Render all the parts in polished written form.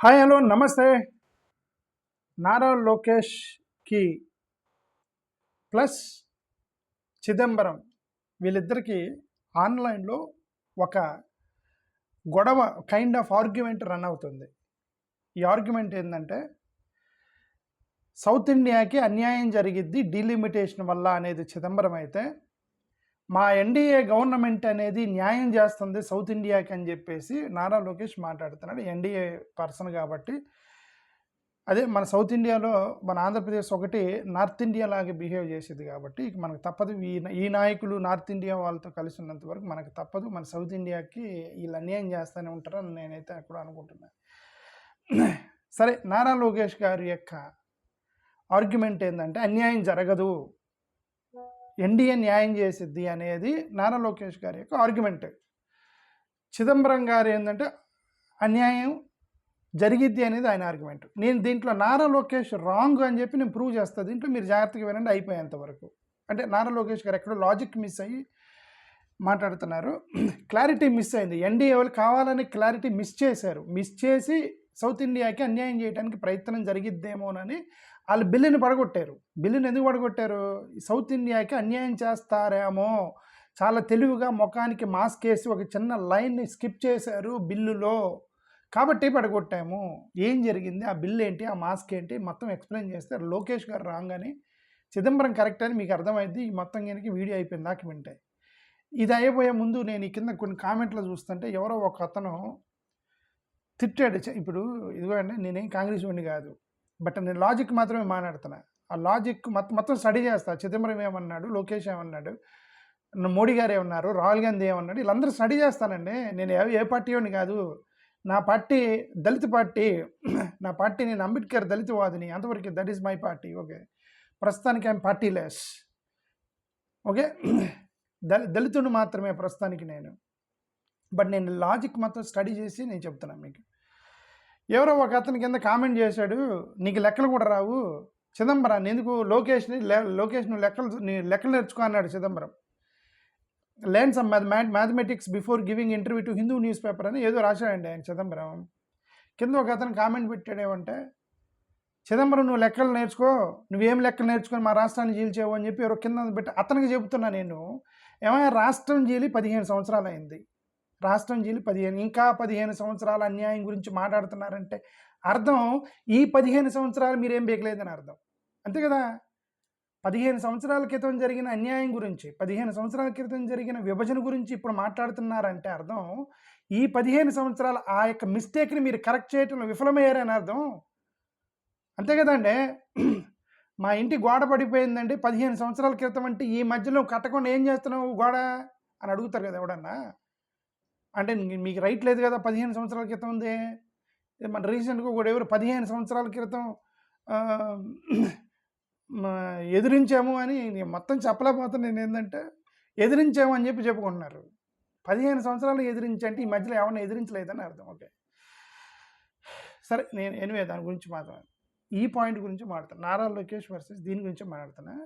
Hi hello నమస్తే. నారా లోకేష్కి plus Chidambaram వీళ్ళిద్దరికీ ఆన్లైన్లో ఒక గొడవ కైండ్ ఆఫ్ ఆర్గ్యుమెంట్ రన్ అవుతుంది. ఈ ఆర్గ్యుమెంట్ ఏంటంటే సౌత్ ఇండియాకి అన్యాయం జరిగిద్ది డీలిమిటేషన్ వల్ల అనేది చిదంబరం అయితే, మా ఎన్డీఏ గవర్నమెంట్ అనేది న్యాయం చేస్తుంది సౌత్ ఇండియాకి అని చెప్పేసి నారా లోకేష్ మాట్లాడుతున్నాడు. ఎన్డీఏ పర్సన్ కాబట్టి అదే మన సౌత్ ఇండియాలో మన ఆంధ్రప్రదేశ్ ఒకటి నార్త్ ఇండియా లాగా బిహేవ్ చేసేది కాబట్టి ఇక మనకు తప్పదు. ఈ నాయకులు నార్త్ ఇండియా వాళ్ళతో కలిసి ఉన్నంత వరకు మనకు తప్పదు. మన సౌత్ ఇండియాకి వీళ్ళు అన్యాయం చేస్తూనే ఉంటారని నేనైతే అక్కడ అనుకుంటున్నాను. సరే, నారా లోకేష్ గారి యొక్క ఆర్గ్యుమెంట్ ఏంటంటే అన్యాయం జరగదు, ఎన్డీఏ న్యాయం చేసిద్ది అనేది నారా లోకేష్ గారి యొక్క ఆర్గ్యుమెంట్. చిదంబరం గారు ఏంటంటే అన్యాయం జరిగిద్ది అనేది ఆయన ఆర్గ్యుమెంట్. నేను దీంట్లో నారా లోకేష్ రాంగ్ అని చెప్పి నేను ప్రూవ్ చేస్తాను. దీంట్లో మీరు జాగ్రత్తగా వినండి అయిపోయేంతవరకు. అంటే నారా లోకేష్ గారు ఎక్కడో లాజిక్ మిస్ అయ్యి మాట్లాడుతున్నారు, క్లారిటీ మిస్ అయింది. ఎన్డీఏ వాళ్ళు కావాలని క్లారిటీ మిస్ చేశారు. మిస్ చేసి సౌత్ ఇండియాకి అన్యాయం చేయడానికి ప్రయత్నం జరిగిద్దేమోనని వాళ్ళు బిల్లుని పడగొట్టారు. బిల్లుని ఎందుకు పడగొట్టారు? సౌత్ ఇండియాకి అన్యాయం చేస్తారేమో, చాలా తెలివిగా ముఖానికి మాస్క్ వేసి ఒక చిన్న లైన్ని స్కిప్ చేశారు బిల్లులో, కాబట్టి పడగొట్టాము. ఏం జరిగింది, ఆ బిల్ ఏంటి, ఆ మాస్క్ ఏంటి మొత్తం ఎక్స్ప్లెయిన్ చేస్తే లోకేష్ గారు రాంగ్ అని, చిదంబరం కరెక్ట్ అని మీకు అర్థమైంది. ఈ మొత్తం కనుక వీడియో అయిపోయింది దాకా వింటాయి. ఇది అయిపోయే ముందు నేను ఈ కింద కొన్ని కామెంట్లు చూస్తుంటే ఎవరో ఒక అతను తిట్టాడు. ఇప్పుడు ఇదిగో అండి, నేనేం కాంగ్రెస్ వాడిని కాదు, బట్ నేను లాజిక్ మాత్రమే మాట్లాడుతున్నా. ఆ లాజిక్ మొత్తం స్టడీ చేస్తా. చిదంబరం ఏమన్నాడు, లోకేష్ ఏమన్నాడు, మోడీ గారు ఏమన్నారు, రాహుల్ గాంధీ ఏమన్నాడు, వీళ్ళందరూ స్టడీ చేస్తానండి. నేను ఏ పార్టీ వాడిని కాదు. నా పార్టీ దళిత పార్టీ, నా పార్టీ నేను అంబేద్కర్ దళితవాదిని, అంతవరకు that is my party. Okay, ప్రస్తుతానికి ఐఎమ్ పార్టీ లెస్. ఓకే, దళితుడు మాత్రమే ప్రస్తుతానికి నేను. బట్ నేను లాజిక్ మొత్తం స్టడీ చేసి నేను చెప్తున్నాను మీకు. ఎవరో ఒక అతని కింద కామెంట్ చేశాడు, నీకు లెక్కలు కూడా రావు చిదంబరాన్ని ఎందుకు లోకేష్ నువ్వు లెక్కలు నేర్చుకో అన్నాడు Chidambaram. Learn some mathematics before giving interview to Hindu news paper అని ఏదో రాశాడండి ఆయన చిదంబరం. కింద ఒక అతను కామెంట్ పెట్టాడేమంటే, చిదంబరం నువ్వు లెక్కలు నేర్చుకో, నువ్వేం లెక్కలు నేర్చుకొని మా రాష్ట్రాన్ని జీల్చేవు అని చెప్పి ఎవరో కింద పెట్టి అతనికి చెబుతున్నా నేను. ఏమైనా రాష్ట్రం జీలి 15 సంవత్సరాలు అయింది, రాష్ట్రం జీలి 15, ఇంకా 15 సంవత్సరాల అన్యాయం గురించి మాట్లాడుతున్నారంటే అర్థం ఈ 15 సంవత్సరాలు మీరేం బేకలేదని అర్థం, అంతే కదా. 15 సంవత్సరాల క్రితం జరిగిన అన్యాయం గురించి, 15 సంవత్సరాల క్రితం జరిగిన విభజన గురించి ఇప్పుడు మాట్లాడుతున్నారంటే అర్థం ఈ 15 సంవత్సరాల ఆ యొక్క మిస్టేక్ని మీరు కరెక్ట్ చేయటంలో విఫలమయ్యారని అర్థం, అంతే కదండి. మా ఇంటి గోడ పడిపోయిందండి 15 సంవత్సరాల క్రితం అంటే ఈ మధ్యలో కట్టకుండా ఏం చేస్తున్నావు గోడ అని అడుగుతారు కదా ఎవడన్నా. అంటే మీకు రైట్ లేదు కదా, 15 సంవత్సరాల క్రితం ఉంది. మన రీసెంట్గా కూడా ఎవరు 15 సంవత్సరాల క్రితం ఎదిరించాము అని నేను మొత్తం చెప్పలేకపోతాను. నేను ఏంటంటే ఎదిరించాము అని చెప్పి చెప్పుకుంటున్నారు. 15 సంవత్సరాలు ఎదిరించంటే ఈ మధ్యలో ఏమన్నా ఎదిరించలేదని అర్థం. ఓకే, సరే, నేను ఎనివే దాని గురించి మాత్రం ఈ పాయింట్ గురించి మాట్లాడుతాను. నారా లోకేష్ వర్సెస్ దీని గురించి మాట్లాడుతున్నా.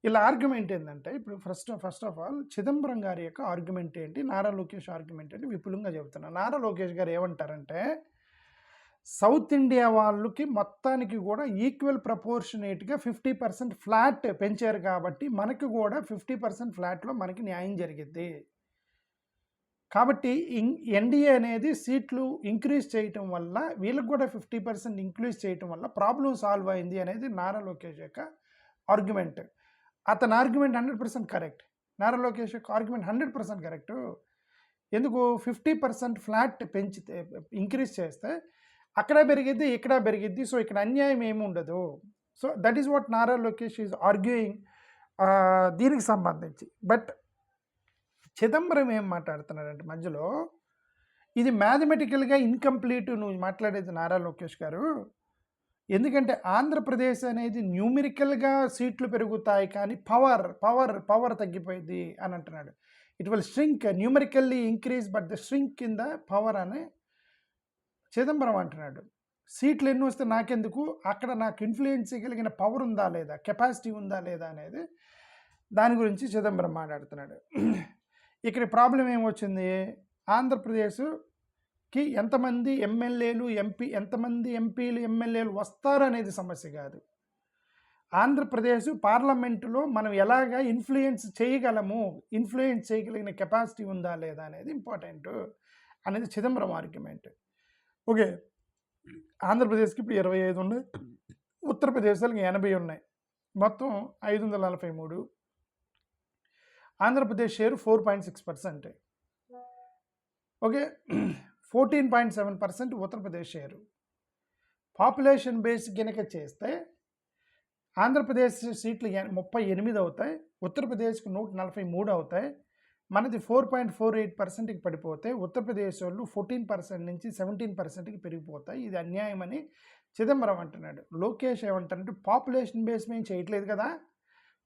ఇలా ఆర్గ్యుమెంట్ ఏంటంటే ఇప్పుడు ఫస్ట్ ఆఫ్ ఆల్ చిదంబరం గారి యొక్క ఆర్గ్యుమెంట్ ఏంటి, నారా లోకేష్ ఆర్గ్యుమెంట్ ఏంటి విపులంగా చెబుతున్నా. నారా లోకేష్ గారు ఏమంటారంటే, సౌత్ ఇండియా వాళ్ళకి మొత్తానికి కూడా ఈక్వల్ ప్రపోర్షనేట్గా 50% ఫ్లాట్ పెంచారు కాబట్టి మనకి కూడా 50% ఫ్లాట్లో మనకి న్యాయం జరిగిద్ది. కాబట్టి ఎన్డీఏ అనేది సీట్లు ఇంక్రీజ్ చేయటం వల్ల వీళ్ళకి కూడా 50% ఇంక్రీజ్ చేయటం వల్ల ప్రాబ్లం సాల్వ్ అయింది అనేది నారా లోకేష్ యొక్క ఆర్గ్యుమెంట్. అతని ఆర్గ్యుమెంట్ 100% కరెక్ట్. నారా లోకేష్ యొక్క ఆర్గ్యుమెంట్ 100% కరెక్టు. ఎందుకు 50% ఫ్లాట్ పెంచితే ఇంక్రీజ్ చేస్తే అక్కడ పెరిగిద్ది, ఇక్కడ పెరిగిద్ది, సో ఇక్కడ అన్యాయం ఏమి ఉండదు. So that is what Nara Lokesh is arguing దీనికి సంబంధించి. బట్ చిదంబరం ఏం మాట్లాడుతున్నాడంటే మధ్యలో ఇది మ్యాథమెటికల్గా ఇన్కంప్లీట్ నువ్వు మాట్లాడేది నారా లోకేష్ గారు. ఎందుకంటే ఆంధ్రప్రదేశ్ అనేది న్యూమెరికల్గా సీట్లు పెరుగుతాయి కానీ పవర్ తగ్గిపోయింది అని అంటున్నాడు. It will shrink numerically increase but the shrink in the power అని చిదంబరం అంటున్నాడు. సీట్లు ఎన్ని వస్తే నాకెందుకు, అక్కడ నాకు ఇన్ఫ్లుయెన్స్ చేయగలిగిన పవర్ ఉందా లేదా, కెపాసిటీ ఉందా లేదా అనేది దాని గురించి చిదంబరం మాట్లాడుతున్నాడు. ఇక్కడ ప్రాబ్లం ఏమొచ్చింది, ఆంధ్రప్రదేశ్ కి ఎంతమంది ఎమ్మెల్యేలు ఎంతమంది ఎంపీలు ఎమ్మెల్యేలు వస్తారు అనేది సమస్య కాదు. ఆంధ్రప్రదేశ్ పార్లమెంటులో మనం ఎలాగా ఇన్ఫ్లుయెన్స్ చేయగలిగిన కెపాసిటీ ఉందా లేదా అనేది ఇంపార్టెంట్ అనేది చిదంబరం ఆర్గ్యుమెంట్. ఓకే, ఆంధ్రప్రదేశ్కి ఇప్పుడు 25 ఉన్నాయి, ఉత్తరప్రదేశ్కి 80 ఉన్నాయి, మొత్తం 543. Andhra Pradesh share 4.6%. Okay, 14.7% Uttar Pradesh share. Population base కనుక చేస్తే ఆంధ్రప్రదేశ్ సీట్లు 38 అవుతాయి, ఉత్తరప్రదేశ్కి 143 అవుతాయి. మనది 4.48%కి పడిపోతే ఉత్తరప్రదేశ్ వాళ్ళు 14% నుంచి 17%కి పెరిగిపోతాయి. ఇది అన్యాయం అని చిదంబరం అంటున్నాడు. లోకేష్ ఏమంటారంటే పాపులేషన్ బేస్ మేము చేయట్లేదు కదా,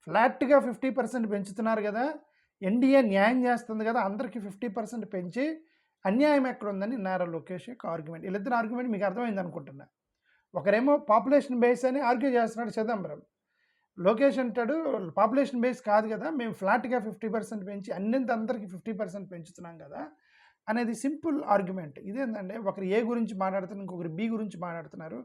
ఫ్లాట్గా 50% పెంచుతున్నారు కదా, ఎన్డీఏ న్యాయం చేస్తుంది కదా, అందరికీ 50% పెంచి అన్యాయం ఎక్కడ ఉందని నారా లోకేష్ యొక్క ఆర్గ్యుమెంట్. వీళ్ళిద్దరు ఆర్గ్యుమెంట్ మీకు అర్థమైంది అనుకుంటున్నా. ఒకరేమో పాపులేషన్ బేస్ అని ఆర్గ్యూ చేస్తున్నాడు చిదంబరం, లోకేష్ అంటాడు పాపులేషన్ బేస్ కాదు కదా, మేము ఫ్లాట్గా 50% పెంచి అందరికీ 50% పెంచుతున్నాం కదా అనేది సింపుల్ ఆర్గ్యుమెంట్. ఇదేంటంటే ఒకరు ఏ గురించి మాట్లాడుతున్నారు, ఇంకొకరు బి గురించి మాట్లాడుతున్నారు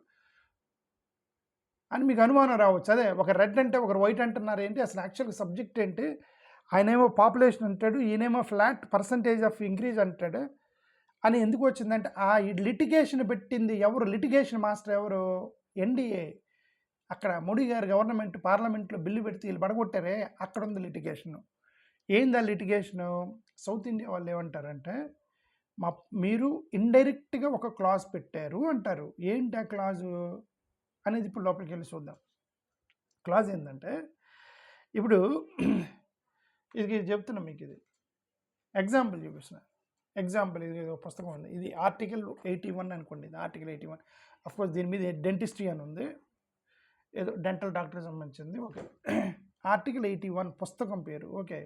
అని మీకు అనుమానం రావచ్చు. అదే ఒక రెడ్ అంటే ఒకరు వైట్ అంటున్నారు ఏంటి, అసలు యాక్చువల్గా సబ్జెక్ట్ ఏంటి? ఆయనేమో పాపులేషన్ అంటాడు, ఈయనేమో ఫ్లాట్ పర్సంటేజ్ ఆఫ్ ఇంక్రీజ్ అంటాడు అని ఎందుకు వచ్చిందంటే ఆ లిటిగేషన్ పెట్టింది ఎవరు, లిటిగేషన్ మాస్టర్ ఎవరు? ఎన్డీఏ. అక్కడ మోడీ గారు గవర్నమెంట్ పార్లమెంట్లో బిల్లు పెడితే వీళ్ళు పడగొట్టారే, అక్కడ ఉంది లిటిగేషను. ఏంది ఆ లిటిగేషను? సౌత్ ఇండియా వాళ్ళు ఏమంటారంటే మీరు ఇండైరెక్ట్గా ఒక క్లాజ్ పెట్టారు అంటారు. ఏంటి ఆ క్లాజు అనేది ఇప్పుడు లోపలికి వెళ్ళి చూద్దాం. క్లాజ్ ఏంటంటే ఇప్పుడు ఇది చెప్తున్నా మీకు, ఇది ఎగ్జాంపుల్ చూపిస్తున్నా. ఎగ్జాంపుల్ ఇది పుస్తకం ఉంది, ఇది ఆర్టికల్ 81 అనుకోండి. ఇది ఆర్టికల్ 81. అఫ్కోర్స్ దీని మీద డెంటిస్ట్రీ అని ఉంది, ఏదో డెంటల్ డాక్టర్ సంబంధించింది. ఓకే, ఆర్టికల్ 81 పుస్తకం పేరు. ఓకే,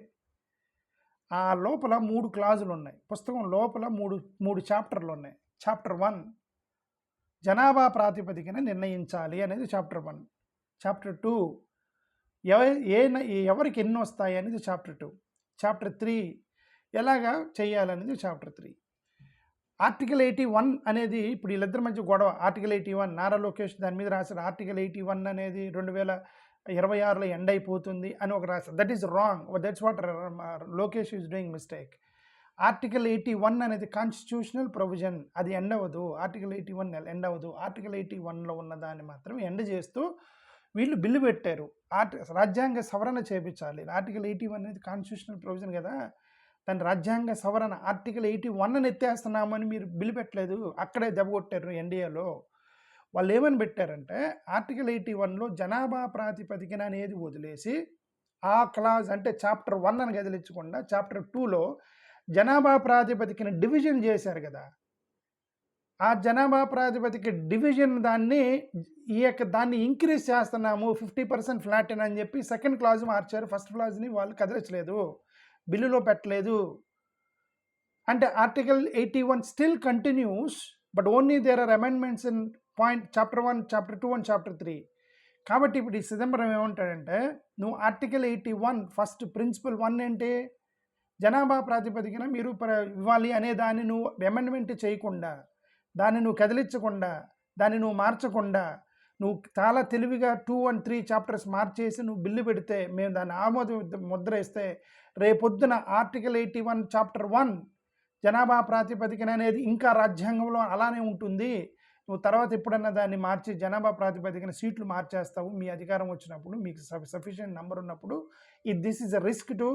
ఆ లోపల 3 క్లాజులు ఉన్నాయి. పుస్తకం లోపల మూడు చాప్టర్లు ఉన్నాయి. చాప్టర్ 1 జనాభా ప్రాతిపదికన నిర్ణయించాలి అనేది చాప్టర్ 1. చాప్టర్ 2 ఎవరికి ఎన్ని వస్తాయి అనేది చాప్టర్ 2. చాప్టర్ 3 ఎలాగా చేయాలనేది చాప్టర్ 3. ఆర్టికల్ 81 అనేది ఇప్పుడు వీళ్ళిద్దరి మధ్య గొడవ. ఆర్టికల్ 81 నారా లోకేష్ దాని మీద రాశారు. ఆర్టికల్ 81 అనేది 2026లో ఎండ్ అయిపోతుంది అని ఒక రాశారు. That is wrong. That's what Lokesh is doing mistake. Article 81 అనేది కాన్స్టిట్యూషనల్ ప్రొవిజన్, అది ఎండ్ అవ్వదు. ఆర్టికల్ 81 ఎండ్ అవ్వదు. ఆర్టికల్ 81లో ఉన్న దాన్ని మాత్రం ఎండ్ చేస్తూ వీళ్ళు బిల్లు పెట్టారు. రాజ్యాంగ సవరణ చేయించాలి. ఆర్టికల్ 81 అనేది కాన్స్టిట్యూషనల్ ప్రొవిజన్ కదా, దాని రాజ్యాంగ సవరణ ఆర్టికల్ 81ని ఎత్తేస్తున్నామని మీరు బిల్లు పెట్టలేదు, అక్కడే దెబ్బ కొట్టారు. ఎన్డీఏలో వాళ్ళు ఏమని పెట్టారంటే ఆర్టికల్ 81లో జనాభా ప్రాతిపదికన అనేది వదిలేసి ఆ క్లాజ్ అంటే చాప్టర్ 1 అని కదిలించకుండా చాప్టర్ 2లో జనాభా ప్రాతిపదికన డివిజన్ చేశారు కదా, ఆ జనాభా ప్రాతిపదిక డివిజన్ దాన్ని ఇంక్రీజ్ చేస్తున్నాము 50% ఫ్లాట్ అని చెప్పి సెకండ్ క్లాజ్ మార్చారు. ఫస్ట్ క్లాజ్ని వాళ్ళు కదిలించలేదు, బిల్లులో పెట్టలేదు. అంటే article 81 still continues, but only there are amendments in chapter 1, chapter 2 and chapter 3. కాబట్టి ఇప్పుడు ఈ చిదంబరం ఏమంటాడంటే నువ్వు ఆర్టికల్ 81 ఫస్ట్ ప్రిన్సిపల్ 1 ఏంటి, జనాభా ప్రాతిపదికన మీరు ఇవ్వాలి అనే దాన్ని నువ్వు అమెండ్మెంట్ చేయకుండా, దాన్ని నువ్వు కదిలించకుండా, దాన్ని నువ్వు మార్చకుండా, నువ్వు చాలా తెలివిగా 2 and 3 చాప్టర్స్ మార్చేసి నువ్వు బిల్లు పెడితే మేము దాన్ని ఆమోద ముద్ర ఇస్తే రేపొద్దున ఆర్టికల్ 81 చాప్టర్ 1 జనాభా ప్రాతిపదికన అనేది ఇంకా రాజ్యాంగంలో అలానే ఉంటుంది. నువ్వు తర్వాత ఎప్పుడన్నా దాన్ని మార్చి జనాభా ప్రాతిపదికన సీట్లు మార్చేస్తావు మీ అధికారం వచ్చినప్పుడు, మీకు సఫిషియెంట్ నెంబర్ ఉన్నప్పుడు. This is a risk to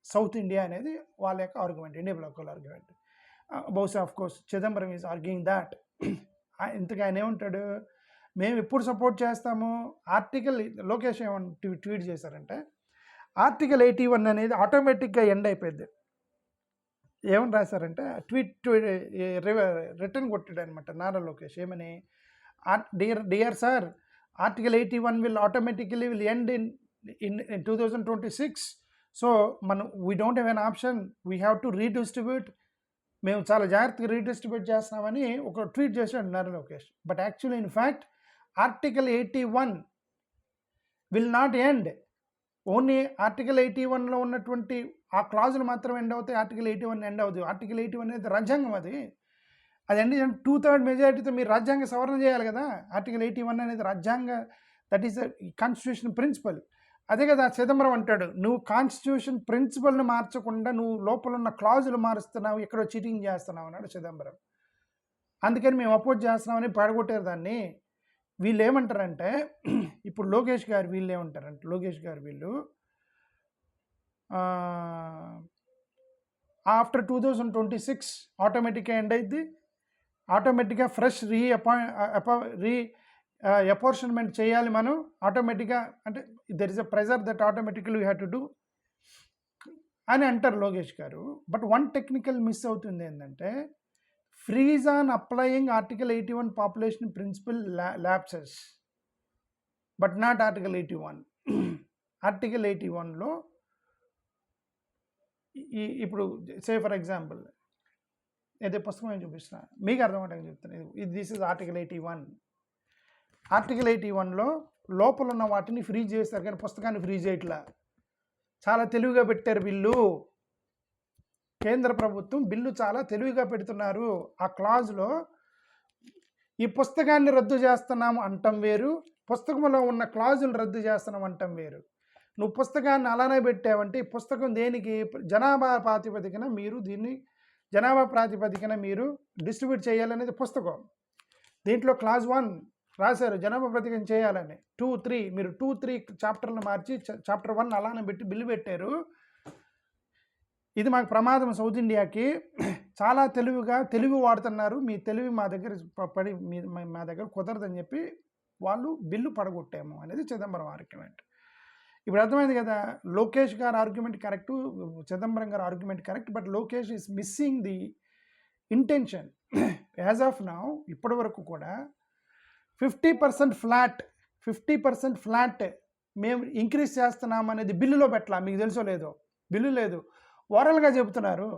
south India అనేది వాళ్ళ యొక్క ఆర్గ్యుమెంట్, ఇండియా బ్లాక్ ఆర్గ్యుమెంట్. బహుశా of course Chidambaram is arguing that. ఇంతగా ఆయన ఏమంటాడు, మేము ఎప్పుడు సపోర్ట్ చేస్తాము ఆర్టికల్, లోకేష్ ఏమని ట్వీట్ చేశారంటే ఆర్టికల్ 81 అనేది ఆటోమేటిక్గా ఎండ్ అయిపోయింది. ఏమని రాశారంటే రిటర్న్ కొట్టాడు అనమాట నారా లోకేష్. ఏమని, dear sir, article 81 will automatically will end in 2026. So we don't have an option, we have to redistribute. మేము చాలా జాగ్రత్తగా రీడిస్ట్రిబ్యూట్ చేస్తున్నామని ఒక ట్వీట్ చేశాడు Nara Lokesh. But actually in fact article 81 will not end. Only article 81లో ఉన్నటువంటి ఆ క్లాజులు మాత్రం ఎండ్ అవుతాయి, ఆర్టికల్ 81 ఎండ్ అవుతుంది. ఆర్టికల్ 81 అనేది రాజ్యాంగం, అది అదండి 2/3 మెజారిటీతో మీరు రాజ్యాంగ సవరణ చేయాలి కదా. ఆర్టికల్ 81 అనేది రాజ్యాంగ, దట్ ఈస్ కాన్స్టిట్యూషన్ ప్రిన్సిపల్. అదే కదా చిదంబరం అంటాడు, నువ్వు కాన్స్టిట్యూషన్ ప్రిన్సిపల్ని మార్చకుండా నువ్వు లోపల ఉన్న క్లాజులు మారుస్తున్నావు, ఎక్కడో చీటింగ్ చేస్తున్నావు అన్నాడు చిదంబరం. అందుకని మేము అపోజ్ చేస్తున్నామని పడగొట్టారు దాన్ని. వీళ్ళు ఏమంటారంటే ఇప్పుడు లోకేష్ గారు వీళ్ళు ఏమంటారంటే వీళ్ళు ఆఫ్టర్ 2026 ఆటోమేటిక్గా ఎండ్ అయింది, ఆటోమేటిక్గా ఫ్రెష్ అపార్షన్మెంట్ చేయాలి మనం ఆటోమేటిక్గా, అంటే there is a pressure that automatically you have to do అని అంటారు లోకేష్ గారు. బట్ వన్ టెక్నికల్ మిస్ అవుతుంది ఏంటంటే, freeze on applying article 81 population principle lapses but not article 81. Article 81లో ఇప్పుడు సే ఫర్ ఎగ్జాంపుల్ ఏదో పుస్తకం నేను చూపిస్తున్నా మీకు అర్థమవడానికి చెప్తాను. This is article 81. ఆర్టికల్ 81లో లోపల ఉన్న వాటిని ఫ్రీజ్ చేస్తారు కానీ పుస్తకాన్ని ఫ్రీజ్ చేయట్లా. చాలా తెలివిగా పెట్టారు బిల్లు, కేంద్ర ప్రభుత్వం బిల్లు చాలా తెలివిగా పెడుతున్నారు. ఆ క్లాజ్లో ఈ పుస్తకాన్ని రద్దు చేస్తున్నాము అంటం వేరు, పుస్తకంలో ఉన్న క్లాజులు రద్దు చేస్తున్నాం అంటం వేరు. నువ్వు పుస్తకాన్ని అలానే పెట్టావంటే ఈ పుస్తకం దేనికి, జనాభా ప్రాతిపదికన మీరు డిస్ట్రిబ్యూట్ చేయాలనేది పుస్తకం. దీంట్లో క్లాజ్ 1 రాశారు జనాభా ప్రాతిపదికన చేయాలని. 2, 3 మీరు 2, 3 చాప్టర్లు మార్చి చాప్టర్ 1 అలానే పెట్టి బిల్లు పెట్టారు. ఇది మాకు ప్రమాదం, సౌత్ ఇండియాకి చాలా తెలివి వాడుతున్నారు, మీ తెలివి మా దగ్గర పడి మా దగ్గర కుదరదని చెప్పి వాళ్ళు బిల్లు పడగొట్టాము అనేది చిదంబరం ఆర్గ్యుమెంట్. ఇప్పుడు అర్థమైంది కదా, లోకేష్ గారు ఆర్గ్యుమెంట్ కరెక్టు, చిదంబరం గారు argument correct, but Lokesh is missing the intention. As of now ఇప్పటి వరకు కూడా 50% ఫ్లాట్ మేము ఇంక్రీజ్ చేస్తున్నాం అనేది బిల్లులో పెట్టాల. మీకు తెలుసో లేదో, బిల్లు లేదు, ఓరల్గా చెబుతున్నారు.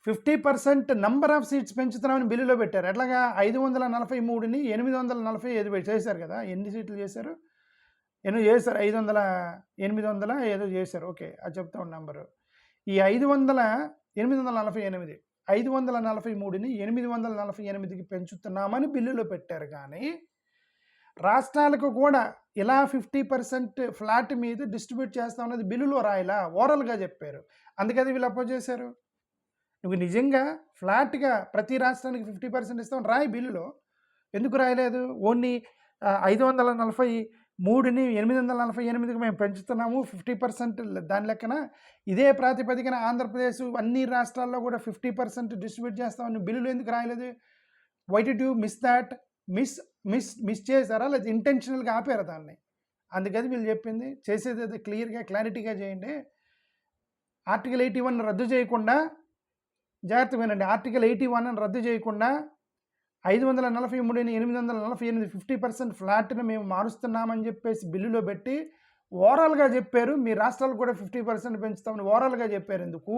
50% నంబర్ ఆఫ్ సీట్స్ పెంచుతున్నామని బిల్లులో పెట్టారు. ఎట్లాగా 543ని 845 చేశారు కదా. ఎన్ని సీట్లు చేశారు? ఎన్నో చేశారు, 500 800 ఏదో చేశారు. ఓకే, అది చెప్తా ఉన్న నెంబరు. ఈ 843ని 848కి పెంచుతున్నామని బిల్లులో పెట్టారు. కానీ రాష్ట్రాలకు కూడా ఇలా 50% ఫ్లాట్ మీద డిస్ట్రిబ్యూట్ చేస్తామన్నది బిల్లులో రాయలా, ఓరల్గా చెప్పారు. అందుకని వీళ్ళు అపోజ్ చేశారు. నువ్వు నిజంగా ఫ్లాట్గా ప్రతి రాష్ట్రానికి 50% ఇస్తామని రాయి బిల్లులో, ఎందుకు రాయలేదు? ఓన్లీ 543ని 848కి మేము పెంచుతున్నాము 50% దాని లెక్కన, ఇదే ప్రాతిపదికన ఆంధ్రప్రదేశ్ అన్ని రాష్ట్రాల్లో కూడా 50% డిస్ట్రిబ్యూట్ చేస్తామని బిల్లులు ఎందుకు రాయలేదు? Why did you miss that? Miss చేశారా లేదా ఇంటెన్షనల్గా ఆపారా దాన్ని? అందుకని వీళ్ళు చెప్పింది, చేసేది అది క్లారిటీగా చేయండి. ఆర్టికల్ 81 రద్దు చేయకుండా, జాగ్రత్త వినండి, ఆర్టికల్ 81 రద్దు చేయకుండా 543ని 848 50% ఫ్లాట్ని మేము మారుస్తున్నామని చెప్పేసి బిల్లులో పెట్టి ఓవరాల్గా చెప్పారు. మీ రాష్ట్రాలు కూడా 50% పెంచుతామని ఓవరాల్గా చెప్పారు. ఎందుకు?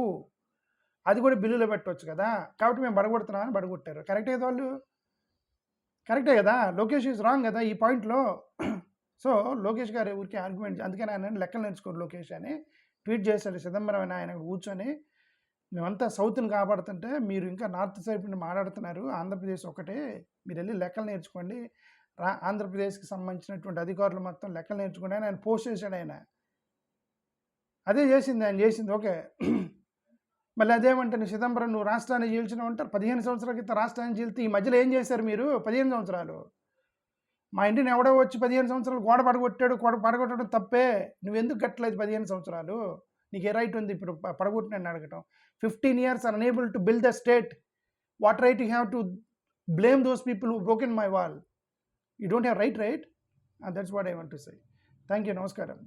అది కూడా బిల్లులో పెట్టవచ్చు కదా. కాబట్టి మేము బడగొడుతున్నామని బడగొట్టారు. కరెక్టే కదా వాళ్ళు? కరెక్టే కదా. లోకేష్ ఈజ్ రాంగ్ కదా ఈ పాయింట్లో. సో లోకేష్ గారు ఊరికి ఆర్గ్యుమెంట్, అందుకని ఆయన లెక్కలు నేర్చుకోరు లోకేష్ అని ట్వీట్ చేశాడు చిదంబరం అని. ఆయన కూర్చొని మేమంతా సౌత్ని కాపాడుతుంటే మీరు ఇంకా నార్త్ సైడ్ నుండి మాట్లాడుతున్నారు, ఆంధ్రప్రదేశ్ ఒకటే, మీరు వెళ్ళి లెక్కలు నేర్చుకోండి, ఆంధ్రప్రదేశ్కి సంబంధించినటువంటి అధికారులు మొత్తం లెక్కలు నేర్చుకోండి అని ఆయన పోస్ట్ చేశాడు. ఆయన అదే చేసింది, ఆయన చేసింది. ఓకే, మళ్ళీ అదేమంటే చిదంబరం నువ్వు రాష్ట్రాన్ని చీల్చినావు అంటారు. 15 సంవత్సరాల క్రితం రాష్ట్రాన్ని చీల్తే ఈ మధ్యలో ఏం చేశారు మీరు? 15 సంవత్సరాలు మా ఇంటిని ఎవడో వచ్చి 15 సంవత్సరాలు గోడ పడగొట్టాడు, పడగొట్టడం తప్పే, నువ్వెందుకు కట్టలేదు 15 సంవత్సరాలు? నీకు ఏ రైట్ ఉంది ఇప్పుడు పడగొట్టినని అడగటం? 15 years are unable to build the state. What right you have to blame those people who broken my wall? You don't have right? That's what I want to say. Thank you. Namaskaram.